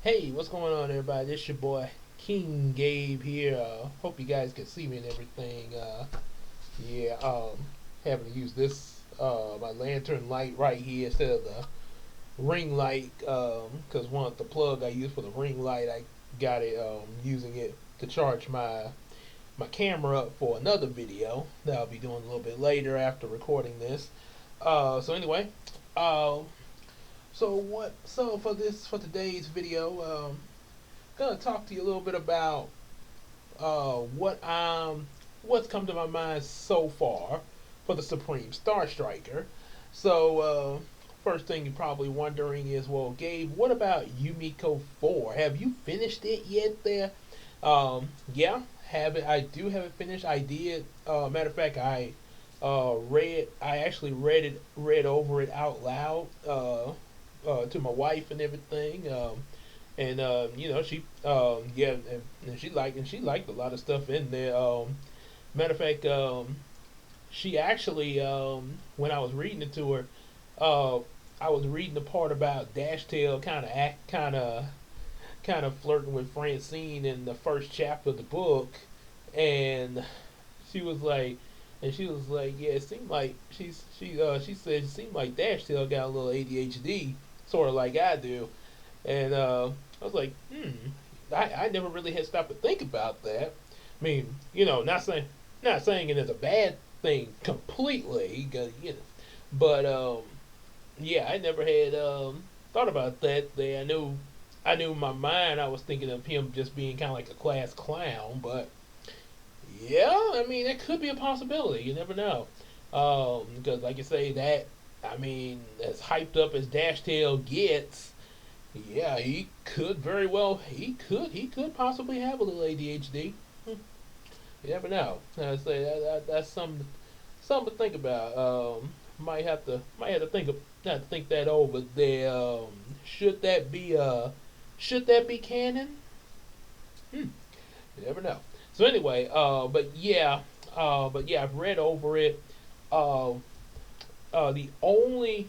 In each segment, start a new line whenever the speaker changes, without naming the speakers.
Hey, what's going on, everybody? This your boy King Gabe here. Hope you guys can see me and everything. Yeah, having to use this my lantern light right here instead of the ring light because one of the plug I use for the ring light, I got it using it to charge my camera up for another video that I'll be doing a little bit later after recording this. So anyway, uh, so what? So for today's video, gonna talk to you a little bit about what's come to my mind so far for the Supreme Star Striker. So first thing you're probably wondering is, well, Gabe, what about Yumiko 4? Have you finished it yet? There, yeah, have it. I do have it finished. I did. Matter of fact, I actually read over it out loud to my wife and everything. And she yeah, and she liked a lot of stuff in there. Matter of fact, she actually when I was reading it to her, uh, I was reading the part about Dashtail kind of flirting with Francine in the first chapter of the book, and she was like, yeah, it seemed like she said it seemed like Dashtail got a little ADHD, sort of like I do, and I was like, I never really had stopped to think about that. I mean, not saying it is a bad thing completely, 'cause, but yeah, I never had thought about that. I knew in my mind I was thinking of him just being kind of like a class clown, but yeah, I mean that could be a possibility. You never know, because like you say that. I mean, as hyped up as Dashtail gets, yeah, he could very well. He could possibly have a little ADHD. Hmm, You never know. I say that's something to think about. Might have to think that over there. Should that be canon? Hmm, you never know. So anyway, but yeah, I've read over it. Uh, the only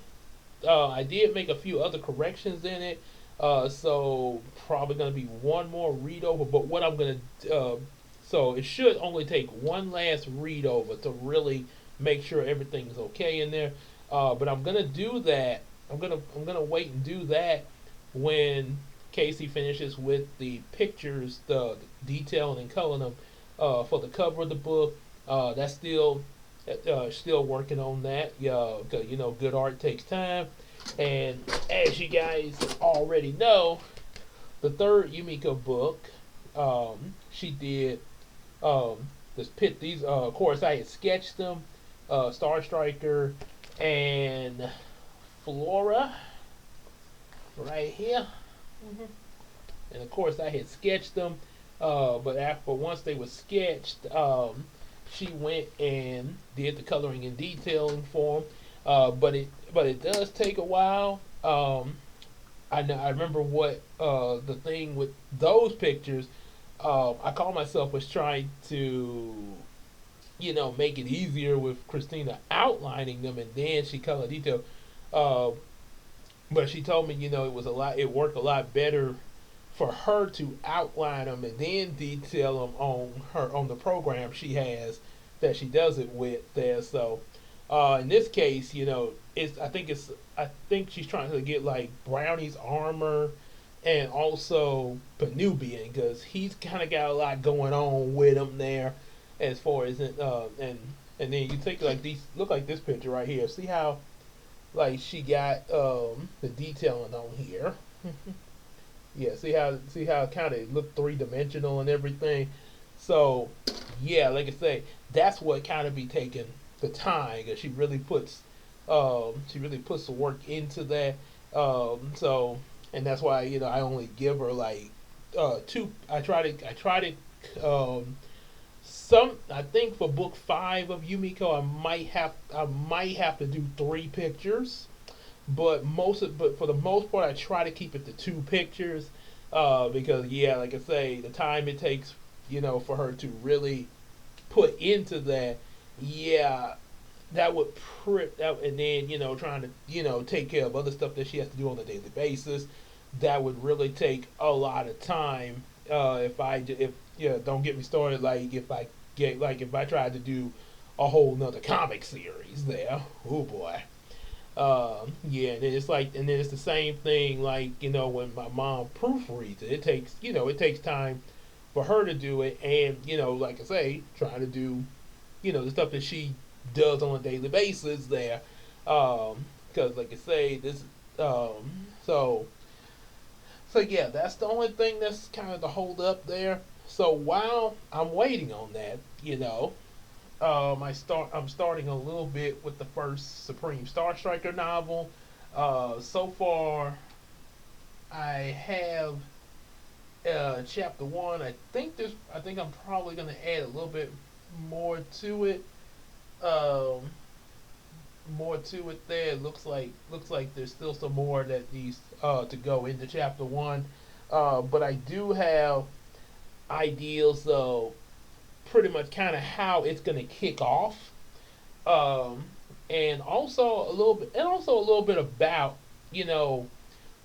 I did make a few other corrections in it. So probably gonna be one more read over. But what I'm gonna so it should only take one last read over to really make sure everything's okay in there. But I'm gonna do that. I'm gonna wait and do that when Casey finishes with the pictures, the detailing and coloring them for the cover of the book. That's still working on that. Yeah, because good art takes time. And as you guys already know, the third Yumiko book, she did this pit. These, of course, I had sketched them. Star Striker and Flora, right here. Mm-hmm. And of course, I had sketched them. But once they were sketched, she went and did the coloring and detailing for them. But it does take a while. I remember what the thing with those pictures. I call myself was trying to make it easier with Christina outlining them, and then she color detail. Uh, but she told me it was a lot. It worked a lot better for her to outline them and then detail them on the program she has that she does it with there. So in this case, I think she's trying to get like Brownie's armor and also Penubian because he's kind of got a lot going on with him there as far as and then you take like these look like this picture right here. See how like she got the detailing on here. Yeah, see how it kind of look 3 dimensional and everything. So yeah, like I say, that's what kind of be taking the time because she really puts the work into that. So and that's why I only give her like two. I try to some I think for book 5 of Yumiko I might have to do 3 pictures, but for the most part I try to keep it to 2 pictures, because yeah, like I say, the time it takes for her to really put into that, yeah, that would that, and then trying to take care of other stuff that she has to do on a daily basis. that would really take a lot of time. If yeah, don't get me started. If I tried to do a whole nother comic series there, oh boy. Yeah, and then and then it's the same thing. Like when my mom proofreads it, it takes time for her to do it, and like I say, trying to do the stuff that she does on a daily basis there. Because like I say, this so yeah, that's the only thing that's kind of the hold up there. So while I'm waiting on that, I'm starting a little bit with the first Supreme Star Striker novel. So far, I have chapter one. I think I'm probably gonna add a little bit more to it. Um, More to it there. It looks like there's still some more that needs to go into chapter one. But I do have ideas of pretty much kind of how it's gonna kick off. Um, and also a little bit about you know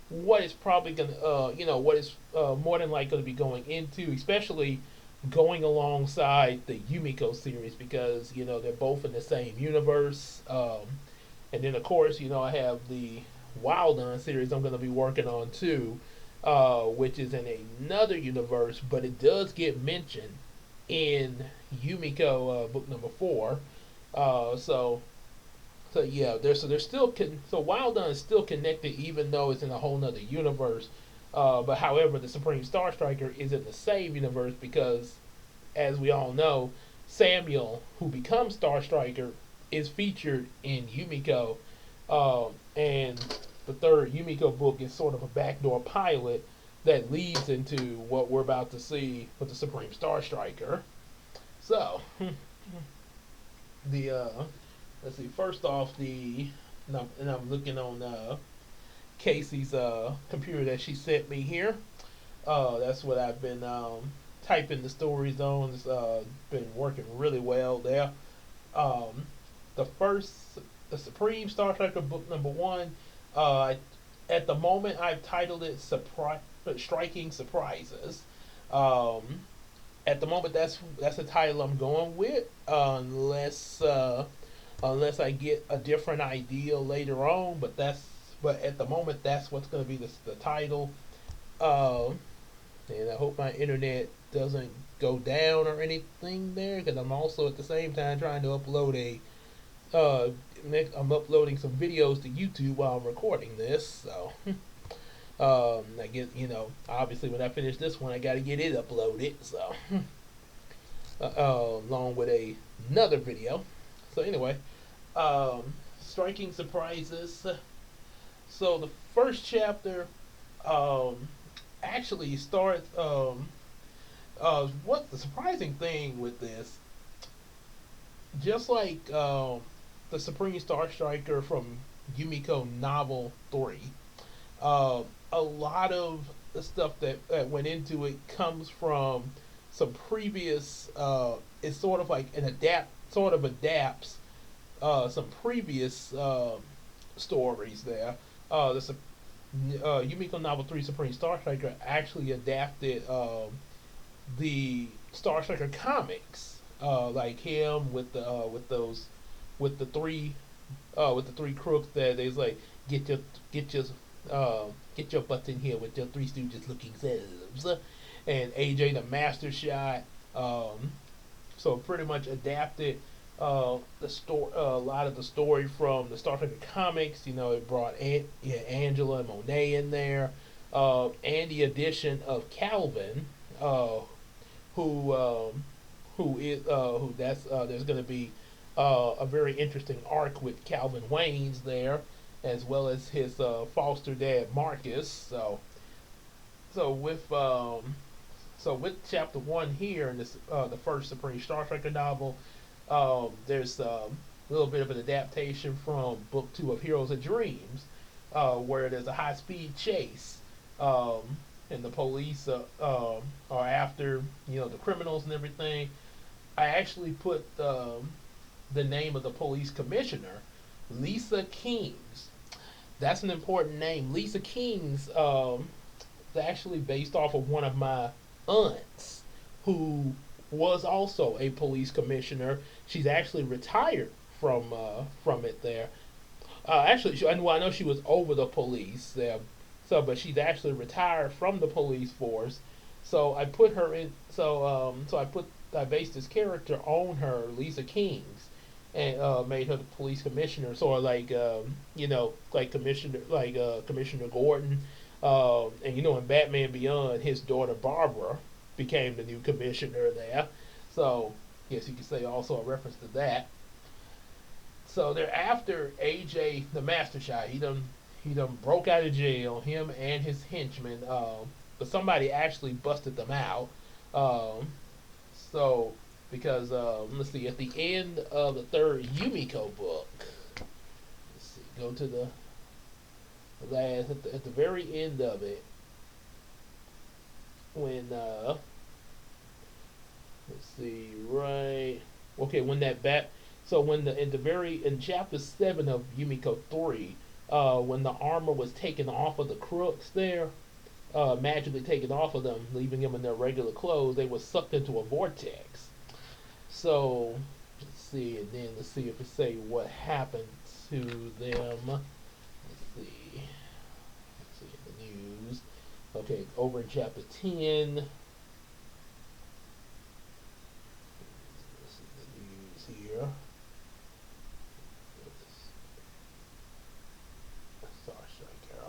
what is probably gonna what is more than likely going to be going into, especially going alongside the Yumiko series because they're both in the same universe. And then of course I have the Wild On series I'm going to be working on too, which is in another universe, but it does get mentioned in Yumiko book number four. So yeah, there's still so Wild On is still connected even though it's in a whole nother universe. But however, the Supreme Star Striker is in the same universe because, as we all know, Samuel, who becomes Star Striker, is featured in Yumiko, and the third Yumiko book is sort of a backdoor pilot that leads into what we're about to see with the Supreme Star Striker. So the let's see. First off, and I'm looking on Casey's computer that she sent me here. That's what I've been typing the stories on. It's been working really well there. Um, the Supreme Star Trekker book number one. Uh, at the moment, I've titled it Striking Surprises. Um, at the moment, that's the title I'm going with, unless I get a different idea later on. But at the moment, that's what's going to be the title. Um, and I hope my internet doesn't go down or anything there because I'm also at the same time trying to upload uh, I'm uploading some videos to YouTube while I'm recording this. So I get obviously when I finish this one, I got to get it uploaded. So along with another video. So anyway, striking surprises. So the first chapter um, actually starts. What the surprising thing with this, just like the Supreme Star Striker from Yumiko Novel 3, uh, a lot of the stuff that went into it comes from some previous. It's sort of like sort of adapts some previous stories there. Yumiko Novel 3 Supreme Star Striker actually adapted the Star Striker comics, like him with the three with the three crooks that is like get your get your get your butts in here with your Three Stooges looking selves, and AJ the Master Shot. So pretty much adapted a lot of the story from the Star Trek comics. It brought Angela and Monet in there, and the addition of Calvin, who who is who that's there's going to be a very interesting arc with Calvin Waynes there, as well as his foster dad Marcus. So with so with chapter one here in this the first Supreme Star Trek novel, there's a little bit of an adaptation from book two of Heroes of Dreams, where there's a high speed chase. Um, and the police are after the criminals and everything. I actually put the name of the police commissioner, Lisa Kings. That's an important name. Lisa Kings actually based off of one of my aunts who was also a police commissioner. She's actually retired from it there. Actually, well, I know she was over the police there, so but she's actually retired from the police force. So I put her in. I based this character on her, Lisa King's, and made her the police commissioner. Sort of like like Commissioner Gordon, and in Batman Beyond, his daughter Barbara became the new commissioner there. So yes, you could say also a reference to that. So they're after AJ the Master Shot. He done broke out of jail. Him and his henchmen. But somebody actually busted them out. Um, so because let's see, at the end of the third Yumiko book, let's see, go to the last at the very end of it when let's see, right, okay, when that bat so when the in the very in chapter 7 of Yumiko 3, when the armor was taken off of the crooks there, magically taken off of them, leaving them in their regular clothes, they were sucked into a vortex. So let's see, and then let's see if it say what happened to them. Let's see. Let's see the news. Okay, over in chapter 10. Let's see the news here. Star Striker.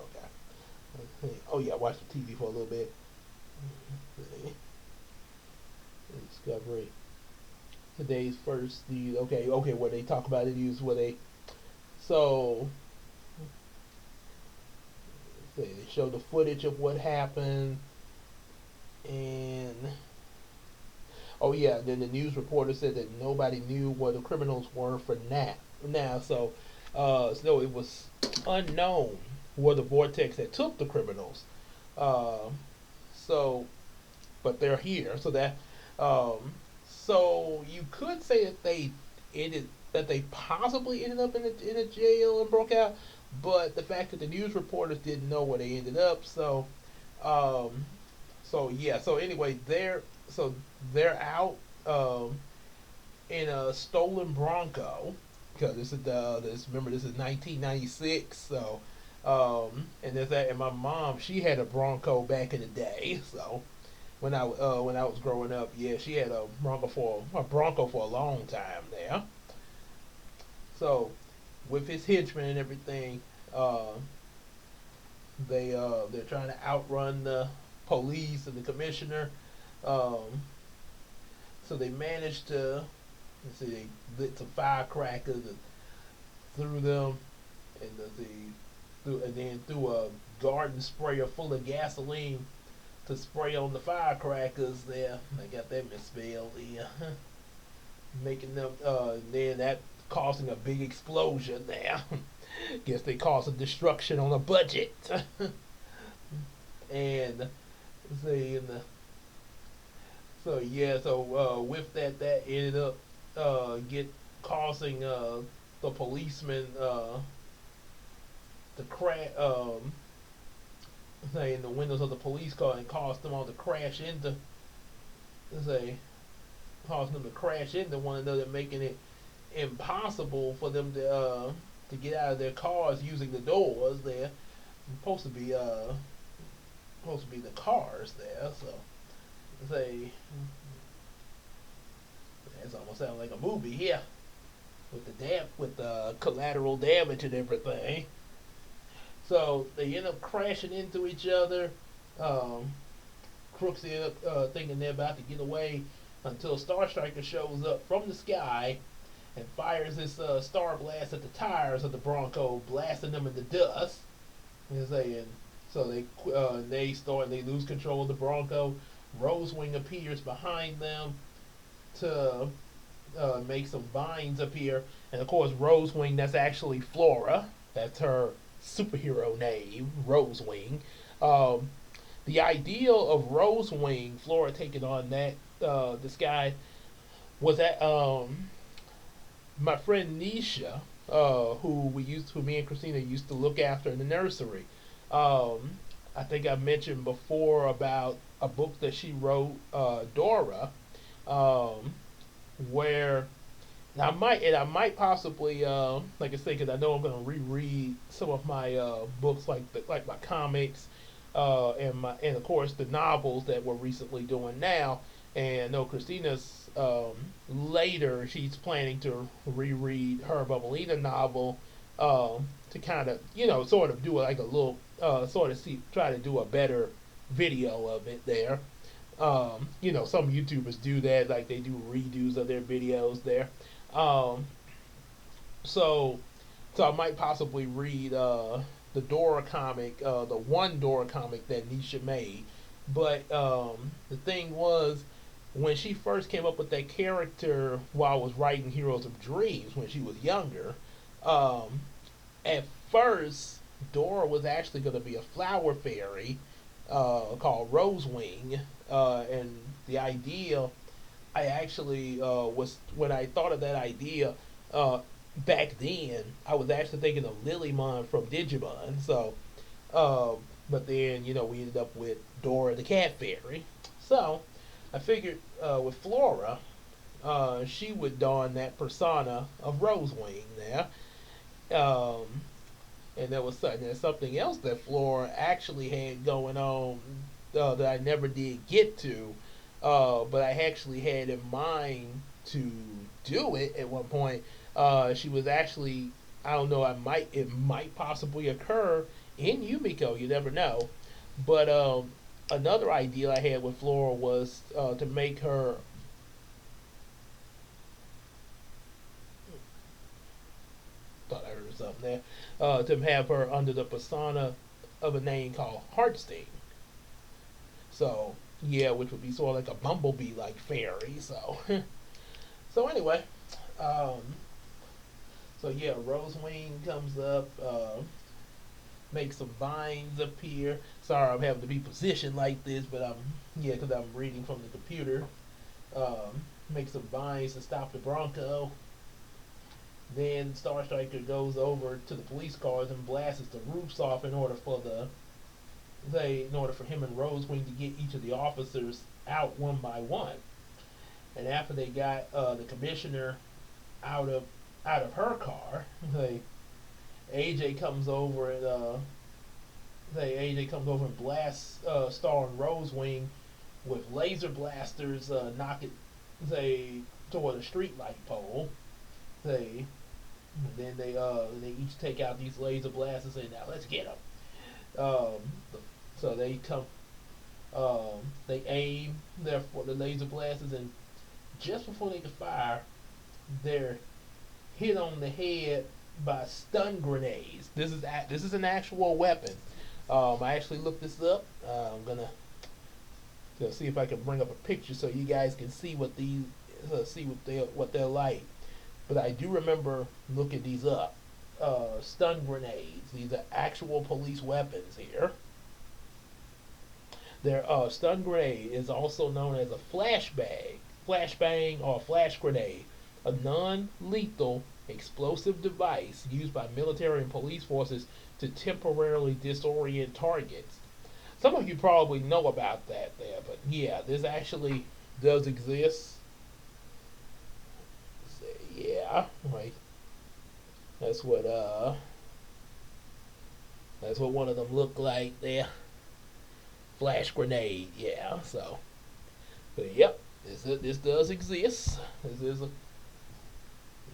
Okay. Oh yeah, I watched the TV for a little bit. Discovery. Today's first news. Okay, where they talk about the news, where they so they show the footage of what happened, and oh yeah, then the news reporter said that nobody knew what the criminals were for now, so it was unknown where the vortex that took the criminals. Uh, so, but they're here, um, so you could say that they possibly ended up in a jail and broke out, but the fact that the news reporters didn't know where they ended up, um, so yeah, so anyway, they're out in a stolen Bronco because this is 1996, and there's that, and my mom, she had a Bronco back in the day, so when I was growing up, yeah, she had a Bronco for a long time there. So with his henchmen and everything, uh, they're trying to outrun the police and the commissioner. Um, so they managed to, let's see, they lit some firecrackers and threw them, and then threw a garden sprayer full of gasoline to spray on the firecrackers there. They got that misspelled. Yeah. Making them, then that causing a big explosion there. Guess they caused a destruction on a budget. And see, with that ended up get causing the policemen to crash, say, in the windows of the police car, and caused them all to crash into, say, causing them to crash into one another, making it impossible for them to get out of their cars using the doors there. Supposed to be the cars there, so say it's almost sounding like a movie here with the collateral damage and everything. So they end up crashing into each other. Um, Crooks end up thinking they're about to get away until Star Striker shows up from the sky and fires this star blast at the tires of the Bronco, blasting them into dust. And so they lose control of the Bronco. Rosewing appears behind them to make some vines appear, and of course Rosewing, that's actually Flora. That's her superhero name, Rosewing. Um, the ideal of Rosewing, Flora taking on that disguise, was that my friend Nisha, who me and Christina used to look after in the nursery. Um, I think I mentioned before about a book that she wrote, Dora, um, where I might possibly, like I say, because I know I'm going to reread some of my books, like my comics, and of course the novels that we're recently doing now. And I know Christina's, later she's planning to reread her Bubbleina novel, to kind of sort of do like a little, sort of see try to do a better video of it there. Some YouTubers do that, like they do redos of their videos there. Um, so, so I might possibly read, the Dora comic, the one Dora comic that Nisha made. But the thing was, when she first came up with that character while I was writing Heroes of Dreams when she was younger, um, at first Dora was actually going to be a flower fairy, called Rosewing, and the idea I actually, was when I thought of that idea, uh, back then. I was actually thinking of Lilymon from Digimon. So, uh, but then we ended up with Dora the Cat Fairy. So I figured, with Flora, she would don that persona of Rosewing there. Um, and there's something else that Flora actually had going on, that I never did get to, but I actually had in mind to do it at one point. She was actually, I don't know, it might possibly occur in Yumiko. You never know. But another idea I had with Flora was, to make her. Thought I heard something there. To have her under the persona of a name called Heartsting. So yeah, which would be sort of like a bumblebee like fairy. So so anyway, um, so yeah, Rosewing comes up, makes some vines appear. Sorry, I'm having to be positioned like this, but because I'm reading from the computer. Make some vines to stop the Bronco. Then Star Striker goes over to the police cars and blasts the roofs off in order for him and Rosewing to get each of the officers out one by one. And after they got, the commissioner out of her car, AJ comes over and AJ comes over and blasts, Star and Rosewing with laser blasters, knock it they toward a street light pole. They then they each take out these laser blasters and say, now let's get them. Um, so they aim there for the laser blasters, and just before they can fire, they're hit on the head by stun grenades. This is an actual weapon. I actually looked this up. I'm gonna see if I can bring up a picture so you guys can see what they're like. But I do remember looking these up. Stun grenades. These are actual police weapons here. Their, stun grenade is also known as a flashbang, or flash grenade, a non-lethal explosive device used by military and police forces to temporarily disorient targets. Some of you probably know about that there, but yeah, this actually does exist. So, yeah, right. That's what uh that's what one of them look like there. Flash grenade, yeah. So, but yep, this does exist. This is a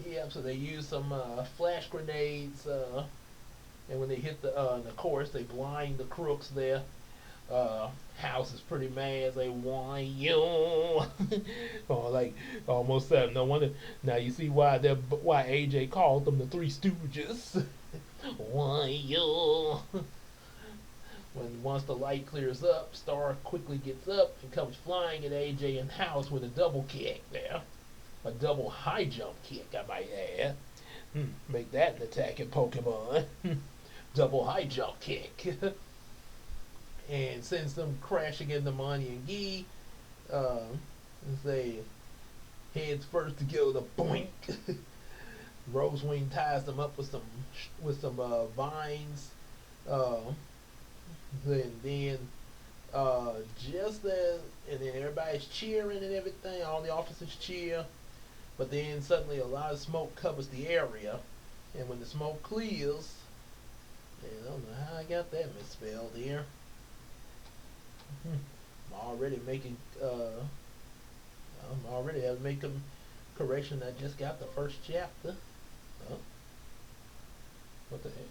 Yep. So they use some, flash grenades, and when they hit the course, they blind the crooks there. House is pretty mad. They want you. Oh, like almost said. No wonder. Now you see why AJ called them the Three Stooges. Why you? When once the light clears up, Star quickly gets up and comes flying at AJ and House with a double kick there. A double high jump kick, I might add. Make that an attacking Pokemon. Double high jump kick. And sends them crashing into Monty and Gee. They heads first to go the boink. Rosewing ties them up with some vines. And then just as and then everybody's cheering and everything, all the officers cheer, but then suddenly a lot of smoke covers the area, and when the smoke clears, I don't know how I got that misspelled here. I'm already making I'm already having to make a correction. I just got the first chapter. Oh, what the heck?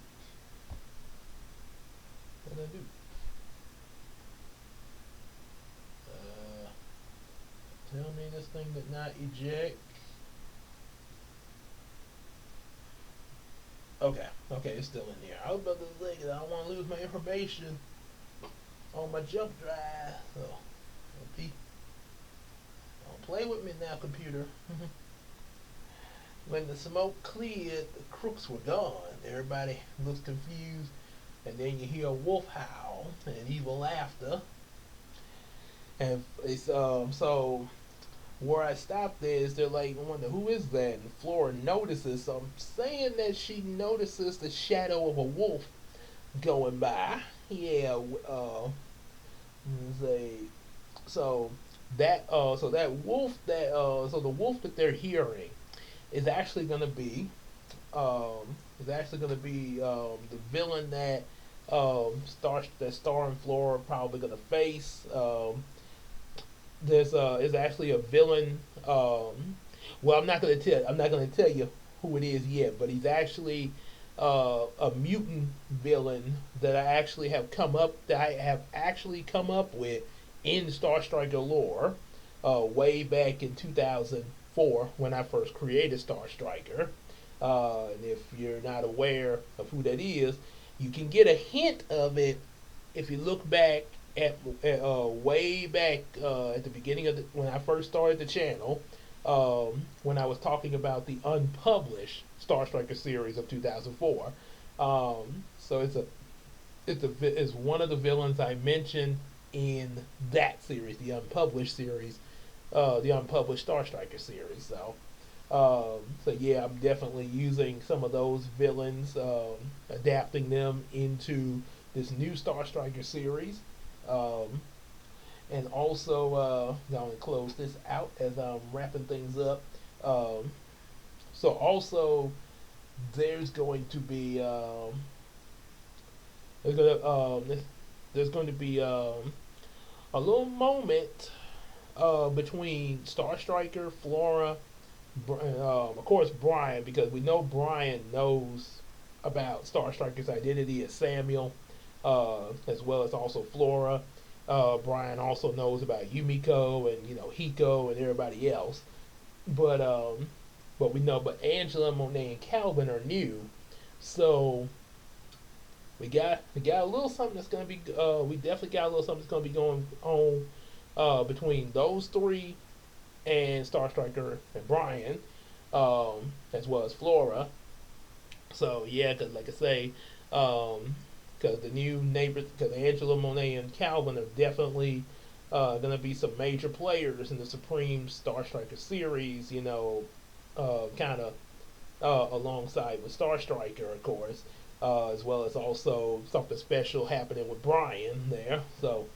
What did I do? Uh, Tell me this thing did not eject. Okay, okay, it's still in here. I was about to say that I don't want to lose my information on my jump drive. So, don't play with me now, computer. When the smoke cleared, the crooks were gone. Everybody looks confused, and then you hear a wolf howl and evil laughter. And it's so where I stopped there is they're like, I wonder who is that? And Flora notices. So I'm saying that she notices the shadow of a wolf going by. Yeah, say so so that wolf that so the wolf that they're hearing is actually gonna be the villain that Star and Flora are probably gonna face. There's is actually a villain. Well, I'm not gonna tell you who it is yet, but he's actually a mutant villain that I have actually come up with in Star Striker lore, way back in 2004 when I first created Star Striker. And if you're not aware of who that is, you can get a hint of it if you look back at way back at the beginning of when I first started the channel, when I was talking about the unpublished Star Striker series of 2004. So it's one of the villains I mentioned in that series, the unpublished series, the unpublished Star Striker series. So yeah, I'm definitely using some of those villains, adapting them into this new Star Striker series. Um, and also, I'm going to close this out as I'm wrapping things up. Um, so also, there's going to be there's going to there's going to be a little moment between Star Striker, Flora, of course Brian, because we know Brian knows about Star Striker's identity as Samuel, as well as also Flora. Brian also knows about Yumiko and Hiko and everybody else, but but Angela, Monet, and Calvin are new, so we got a little something that's gonna be we definitely got a little something that's gonna be going on between those three and Star Striker and Brian, as well as Flora. So yeah, because like I say, because the new neighbors, because Angela, Monet, and Calvin are definitely going to be some major players in the Supreme Star Striker series. Kind of alongside with Star Striker, of course, as well as also something special happening with Brian there. So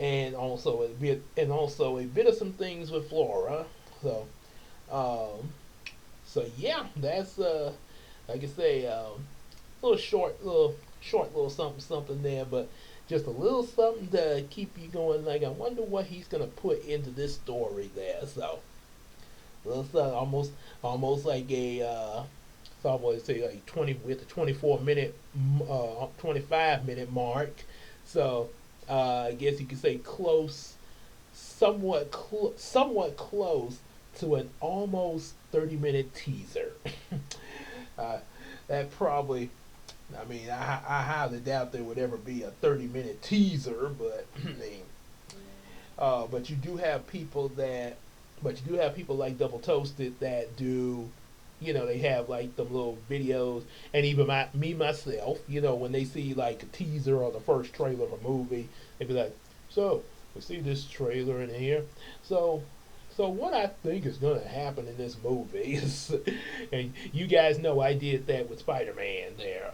and also a bit of some things with Flora. So um, so yeah, that's like I say, little short little something something there, but just a little something to keep you going. Like I wonder what he's gonna put into this story there. So little something, almost like a so I would say like 20 with the 24 minute 25 minute mark. So I guess you could say close, somewhat close to an almost 30-minute teaser. uh, that probably I mean, I highly doubt there would ever be a 30-minute teaser, but I mean, but you do have people like Double Toasted that do, they have like them little videos, and even me myself, when they see like a teaser or the first trailer of a movie, they be like, so we see this trailer in here, so. So what I think is going to happen in this movie is, and you guys know I did that with Spider-Man there.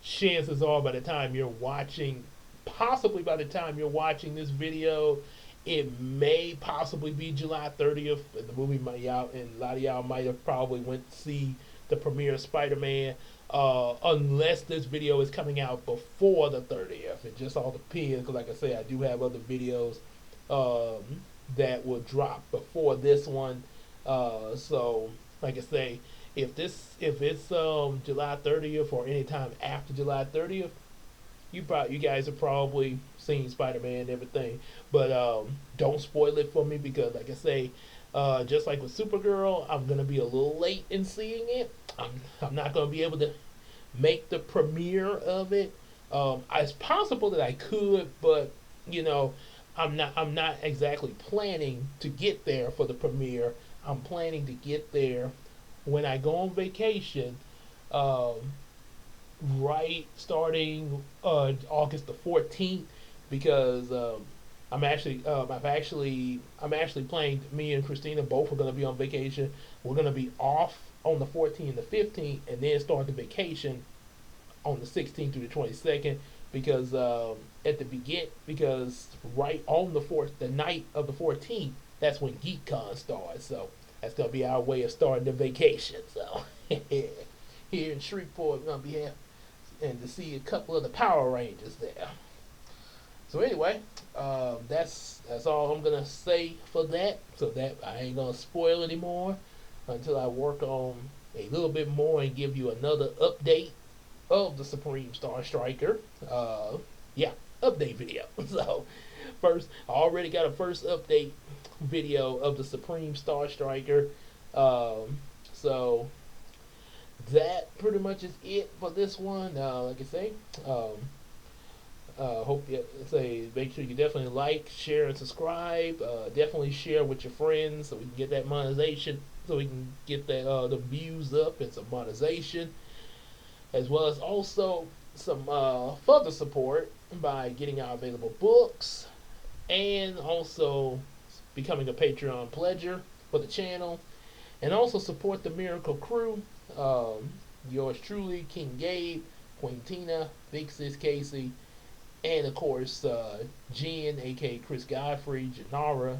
chances are by the time you're watching, possibly by the time you're watching this video, it may possibly be July 30th. And the movie might out, and a lot of y'all might have probably went to see the premiere of Spider-Man. Unless this video is coming out before the 30th, it just all depends. Because like I say, I do have other videos that will drop before this one. So like I say, if it's July 30th or anytime after July 30th, you guys have probably seen Spider-Man and everything, but don't spoil it for me because, like I say, just like with Supergirl, I'm gonna be a little late in seeing it. I'm not gonna be able to make the premiere of it. It's possible that I could, but you know, I'm not exactly planning to get there for the premiere. I'm planning to get there when I go on vacation. Um, right starting August the 14th because I'm actually playing. Me and Christina both are going to be on vacation. We're going to be off on the 14th and the 15th, and then start the vacation on the 16th through the 22nd because because right on the night of the 14th, that's when GeekCon starts. So that's gonna be our way of starting the vacation. So here in Shreveport, we're gonna be here and to see a couple of the Power Rangers there. So anyway, that's all I'm gonna say for that. So that I ain't gonna spoil anymore until I work on a little bit more and give you another update of the Supreme Star Striker. Yeah, update video. So first, I already got a first update video of the Supreme Star Striker. So that pretty much is it for this one. Like I say, hope you say make sure you definitely like, share, and subscribe. Definitely share with your friends so we can get that monetization, so we can get that the views up and some monetization, as well as also some further support by getting our available books and also becoming a Patreon pledger for the channel, and also support the Miracle Crew. Yours truly, King Gabe, Queen Tina, Big Sis Casey, and of course Jen, aka Chris Godfrey, Janara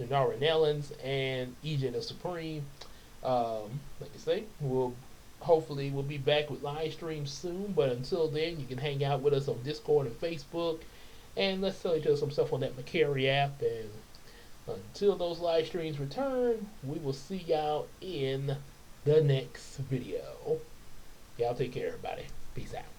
Nellens, and EJ the Supreme. Like I say, we'll be back with live streams soon. But until then, you can hang out with us on Discord and Facebook, and let's tell each other some stuff on that Macari app. And until those live streams return, we will see y'all in the next video. Y'all take care, everybody. Peace out.